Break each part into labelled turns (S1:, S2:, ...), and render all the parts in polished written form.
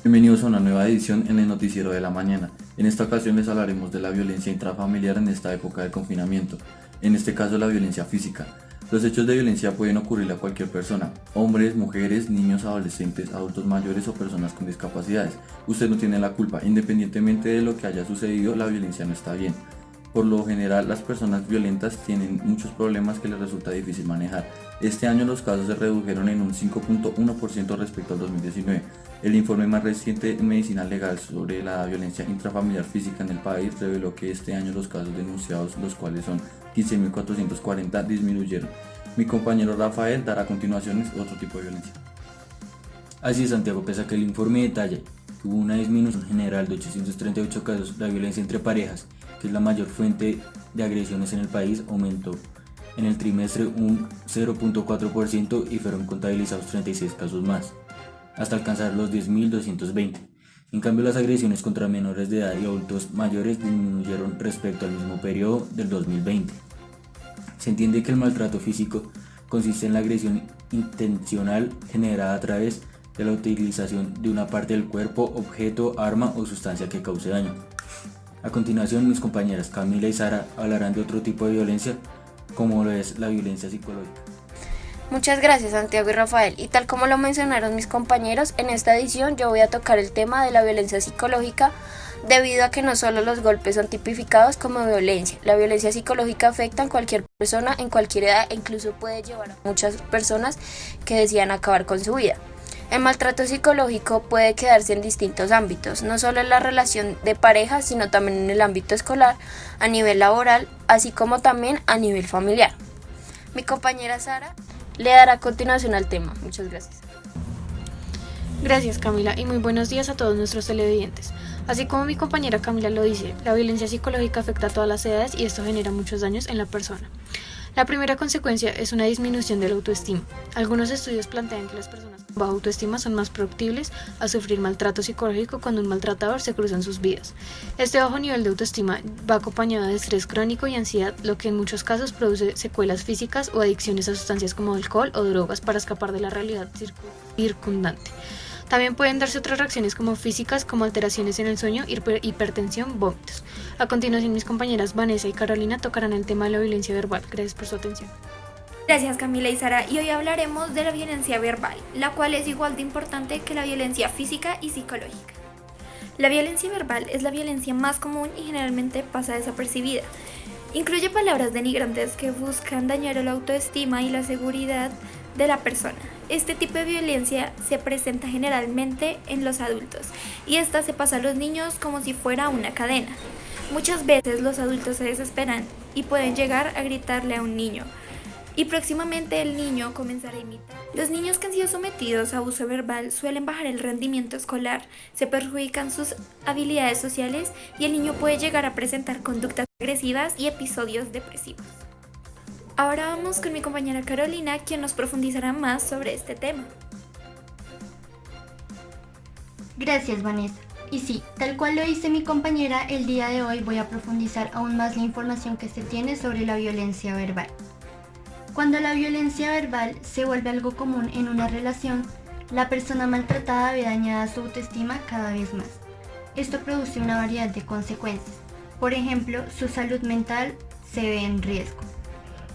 S1: Bienvenidos a una nueva edición en el Noticiero de la Mañana. En esta ocasión les hablaremos de la violencia intrafamiliar en esta época de confinamiento, en este caso la violencia física. Los hechos de violencia pueden ocurrir a cualquier persona, hombres, mujeres, niños, adolescentes, adultos mayores o personas con discapacidades. Usted no tiene la culpa, independientemente de lo que haya sucedido, la violencia no está bien. Por lo general, las personas violentas tienen muchos problemas que les resulta difícil manejar. Este año los casos se redujeron en un 5.1% respecto al 2019. El informe más reciente en medicina legal sobre la violencia intrafamiliar física en el país reveló que este año los casos denunciados, los cuales son 15.440, disminuyeron. Mi compañero Rafael dará a continuación otro tipo de violencia.
S2: Así es, Santiago, pese a que el informe detalla que hubo una disminución general de 838 casos, la violencia entre parejas, que es la mayor fuente de agresiones en el país, aumentó en el trimestre un 0.4% y fueron contabilizados 36 casos más, hasta alcanzar los 10.220. En cambio, las agresiones contra menores de edad y adultos mayores disminuyeron respecto al mismo periodo del 2020. Se entiende que el maltrato físico consiste en la agresión intencional generada a través de la utilización de una parte del cuerpo, objeto, arma o sustancia que cause daño. A continuación, mis compañeras Camila y Sara hablarán de otro tipo de violencia, como lo es la violencia psicológica.
S3: Muchas gracias, Santiago y Rafael. Y tal como lo mencionaron mis compañeros, en esta edición yo voy a tocar el tema de la violencia psicológica, debido a que no solo los golpes son tipificados como violencia. La violencia psicológica afecta a cualquier persona, en cualquier edad, e incluso puede llevar a muchas personas que decidan acabar con su vida. El maltrato psicológico puede quedarse en distintos ámbitos, no solo en la relación de pareja, sino también en el ámbito escolar, a nivel laboral, así como también a nivel familiar. Mi compañera Sara le dará continuación al tema. Muchas gracias.
S4: Gracias, Camila, y muy buenos días a todos nuestros televidentes. Así como mi compañera Camila lo dice, la violencia psicológica afecta a todas las edades y esto genera muchos daños en la persona. La primera consecuencia es una disminución de la autoestima. Algunos estudios plantean que las personas con baja autoestima son más proclives a sufrir maltrato psicológico cuando un maltratador se cruza en sus vidas. Este bajo nivel de autoestima va acompañado de estrés crónico y ansiedad, lo que en muchos casos produce secuelas físicas o adicciones a sustancias como alcohol o drogas para escapar de la realidad circundante. También pueden darse otras reacciones como físicas, como alteraciones en el sueño, hipertensión, vómitos. A continuación, mis compañeras Vanessa y Carolina tocarán el tema de la violencia verbal. Gracias por su atención.
S5: Gracias, Camila y Sara, y hoy hablaremos de la violencia verbal, la cual es igual de importante que la violencia física y psicológica. La violencia verbal es la violencia más común y generalmente pasa desapercibida. Incluye palabras denigrantes que buscan dañar la autoestima y la seguridad de la persona. Este tipo de violencia se presenta generalmente en los adultos y esta se pasa a los niños como si fuera una cadena. Muchas veces los adultos se desesperan y pueden llegar a gritarle a un niño y próximamente el niño comenzará a imitar. Los niños que han sido sometidos a abuso verbal suelen bajar el rendimiento escolar, se perjudican sus habilidades sociales y el niño puede llegar a presentar conductas agresivas y episodios depresivos. Ahora vamos con mi compañera Carolina, quien nos profundizará más sobre este tema.
S6: Gracias, Vanessa. Y sí, tal cual lo dice mi compañera, el día de hoy voy a profundizar aún más la información que se tiene sobre la violencia verbal. Cuando la violencia verbal se vuelve algo común en una relación, la persona maltratada ve dañada su autoestima cada vez más. Esto produce una variedad de consecuencias. Por ejemplo, su salud mental se ve en riesgo.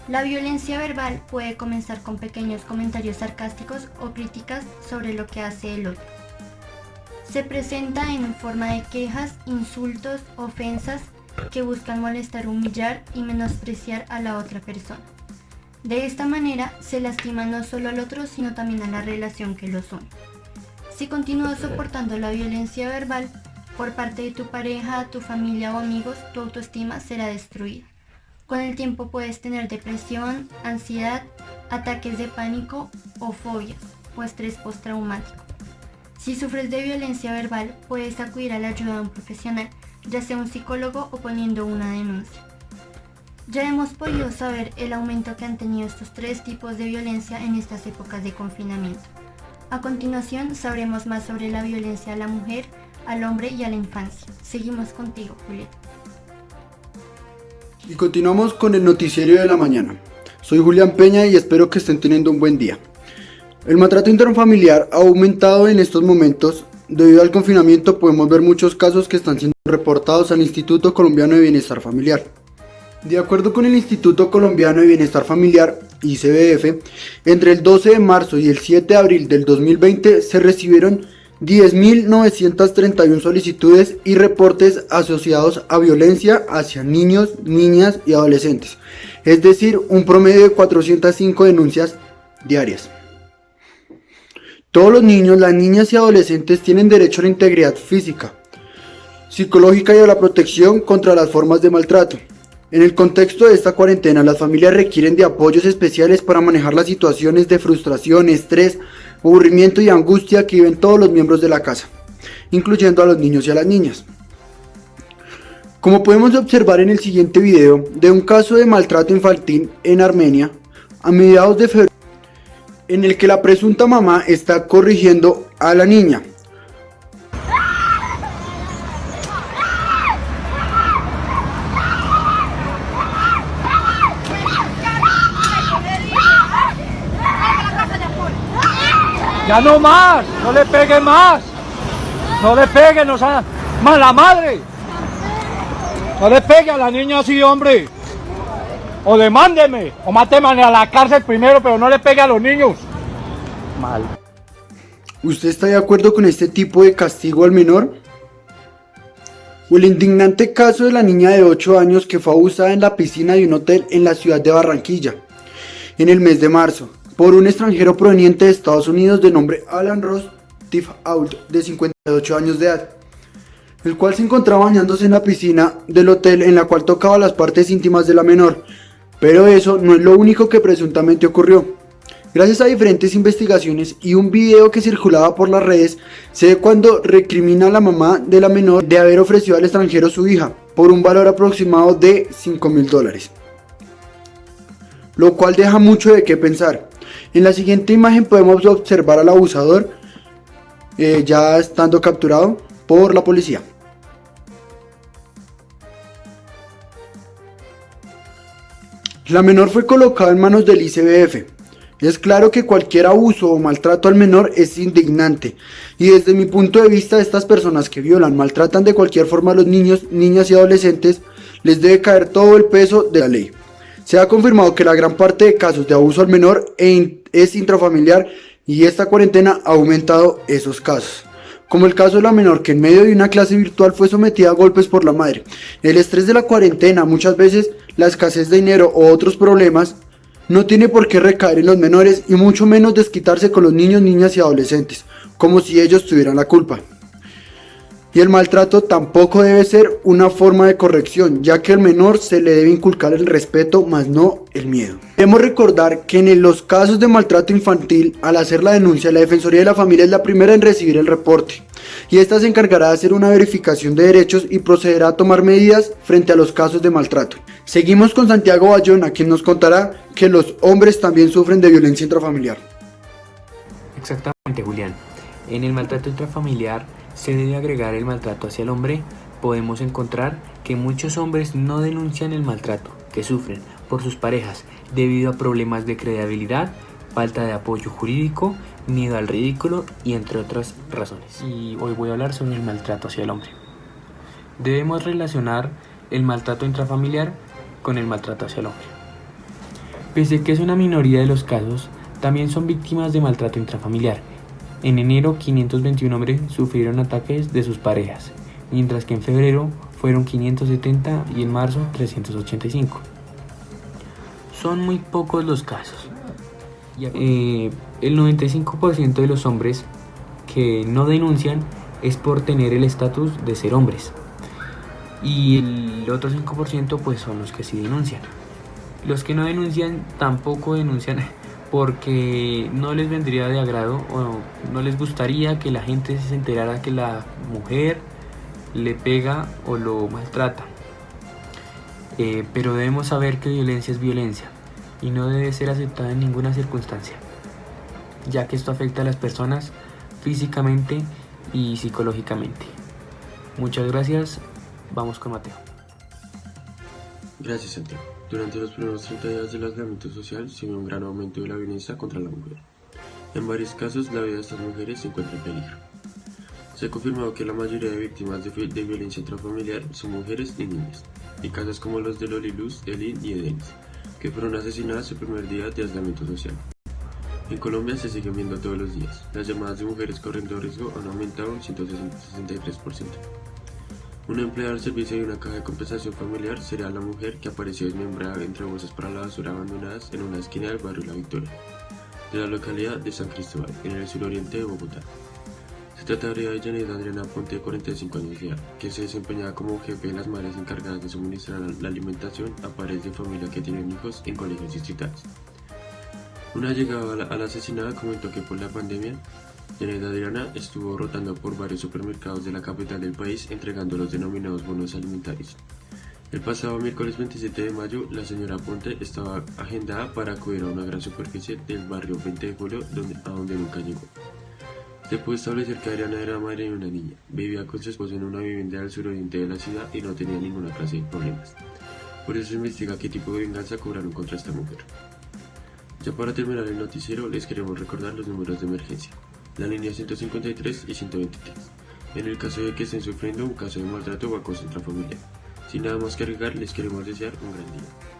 S6: La violencia verbal puede comenzar con pequeños comentarios sarcásticos o críticas sobre lo que hace el otro. Se presenta en forma de quejas, insultos, ofensas que buscan molestar, humillar y menospreciar a la otra persona. De esta manera se lastima no solo al otro, sino también a la relación que los une. Si continúas soportando la violencia verbal por parte de tu pareja, tu familia o amigos, tu autoestima será destruida. Con el tiempo puedes tener depresión, ansiedad, ataques de pánico o fobias o estrés postraumático. Si sufres de violencia verbal, puedes acudir a la ayuda de un profesional, ya sea un psicólogo o poniendo una denuncia. Ya hemos podido saber el aumento que han tenido estos tres tipos de violencia en estas épocas de confinamiento. A continuación sabremos más sobre la violencia a la mujer, al hombre y a la infancia. Seguimos contigo, Julieta.
S7: Y continuamos con el noticiero de la mañana. Soy Julián Peña y espero que estén teniendo un buen día. El maltrato intrafamiliar ha aumentado en estos momentos debido al confinamiento podemos ver muchos casos que están siendo reportados al Instituto Colombiano de Bienestar Familiar. De acuerdo con el Instituto Colombiano de Bienestar Familiar, ICBF, entre el 12 de marzo y el 7 de abril del 2020 se recibieron 10.931 solicitudes y reportes asociados a violencia hacia niños, niñas y adolescentes, es decir, un promedio de 405 denuncias diarias. Todos los niños, las niñas y adolescentes tienen derecho a la integridad física, psicológica y a la protección contra las formas de maltrato. En el contexto de esta cuarentena, las familias requieren de apoyos especiales para manejar las situaciones de frustración, estrés, aburrimiento y angustia que viven todos los miembros de la casa, incluyendo a los niños y a las niñas. Como podemos observar en el siguiente video de un caso de maltrato infantil en Armenia, a mediados de febrero, en el que la presunta mamá está corrigiendo a la niña.
S8: Ya no más, no le pegue más, no le pegue, no sea mala madre, no le pegue a la niña así, hombre, o demándeme, o máteme a la cárcel primero, pero no le pegue a los niños. Mal.
S7: ¿Usted está de acuerdo con este tipo de castigo al menor? O el indignante caso de la niña de 8 años que fue abusada en la piscina de un hotel en la ciudad de Barranquilla, en el mes de marzo, por un extranjero proveniente de Estados Unidos de nombre Alan Ross Tiffault, de 58 años de edad, el cual se encontraba bañándose en la piscina del hotel en la cual tocaba las partes íntimas de la menor. Pero eso no es lo único que presuntamente ocurrió. Gracias a diferentes investigaciones y un video que circulaba por las redes, se ve cuando recrimina a la mamá de la menor de haber ofrecido al extranjero su hija por un valor aproximado de $5.000, lo cual deja mucho de qué pensar. En la siguiente imagen podemos observar al abusador ya estando capturado por la policía. La menor fue colocada en manos del ICBF. Es claro que cualquier abuso o maltrato al menor es indignante, y desde mi punto de vista, estas personas que violan, maltratan de cualquier forma a los niños, niñas y adolescentes, les debe caer todo el peso de la ley. Se ha confirmado que la gran parte de casos de abuso al menor es intrafamiliar, y esta cuarentena ha aumentado esos casos, como el caso de la menor que en medio de una clase virtual fue sometida a golpes por la madre. El estrés de la cuarentena, muchas veces la escasez de dinero o otros problemas, no tiene por qué recaer en los menores, y mucho menos desquitarse con los niños, niñas y adolescentes, como si ellos tuvieran la culpa. Y el maltrato tampoco debe ser una forma de corrección, ya que al menor se le debe inculcar el respeto, más no el miedo. Debemos recordar que en los casos de maltrato infantil, al hacer la denuncia, la Defensoría de la Familia es la primera en recibir el reporte, y esta se encargará de hacer una verificación de derechos y procederá a tomar medidas frente a los casos de maltrato. Seguimos con Santiago Bayona, quien nos contará que los hombres también sufren de violencia intrafamiliar.
S9: Exactamente, Julián. En el maltrato intrafamiliar se debe agregar el maltrato hacia el hombre. Podemos encontrar que muchos hombres no denuncian el maltrato que sufren por sus parejas debido a problemas de credibilidad, falta de apoyo jurídico, miedo al ridículo y entre otras razones. Y hoy voy a hablar sobre el maltrato hacia el hombre. Debemos relacionar el maltrato intrafamiliar con el maltrato hacia el hombre. Pese a que es una minoría de los casos, también son víctimas de maltrato intrafamiliar. En enero, 521 hombres sufrieron ataques de sus parejas, mientras que en febrero fueron 570 y en marzo 385. Son muy pocos los casos. El 95% de los hombres que no denuncian es por tener el estatus de ser hombres. Y el otro 5% pues son los que sí denuncian. Los que no denuncian tampoco denuncian porque no les vendría de agrado o no les gustaría que la gente se enterara que la mujer le pega o lo maltrata. Pero debemos saber que violencia es violencia y no debe ser aceptada en ninguna circunstancia, ya que esto afecta a las personas físicamente y psicológicamente. Muchas gracias. Vamos con Mateo.
S10: Gracias, Santiago. Durante los primeros 30 días del aislamiento social se vio un gran aumento de la violencia contra la mujer. En varios casos, la vida de estas mujeres se encuentra en peligro. Se ha confirmado que la mayoría de víctimas de violencia intrafamiliar son mujeres y niñas, y casos como los de Loli Luz, Elin y Edenis, que fueron asesinadas el primer día de aislamiento social. En Colombia se siguen viendo todos los días. Las llamadas de mujeres corriendo riesgo han aumentado un 163%. Una empleada del servicio de una caja de compensación familiar será la mujer que apareció desmembrada entre bolsas para la basura abandonadas en una esquina del barrio La Victoria, de la localidad de San Cristóbal, en el suroriente de Bogotá. Se trataría de Janet Adriana Ponte, de 45 años de edad, que se desempeñaba como jefe de las madres encargadas de suministrar la alimentación a padres de familia que tienen hijos en colegios distritales. Una llegada a la asesinada comentó que por la pandemia, Janet Adriana estuvo rotando por varios supermercados de la capital del país entregando los denominados bonos alimentarios. El pasado miércoles 27 de mayo, la señora Ponte estaba agendada para acudir a una gran superficie del barrio 20 de julio, a donde nunca llegó. Se pudo establecer que Adriana era madre de una niña, vivía con su esposo en una vivienda del suroriente de la ciudad y no tenía ninguna clase de problemas. Por eso se investiga qué tipo de venganza cobraron contra esta mujer. Ya para terminar el noticiero, les queremos recordar los números de emergencia, la línea 153 y 123, en el caso de que estén sufriendo un caso de maltrato o acoso intrafamiliar. Sin nada más que agregar, les queremos desear un gran día.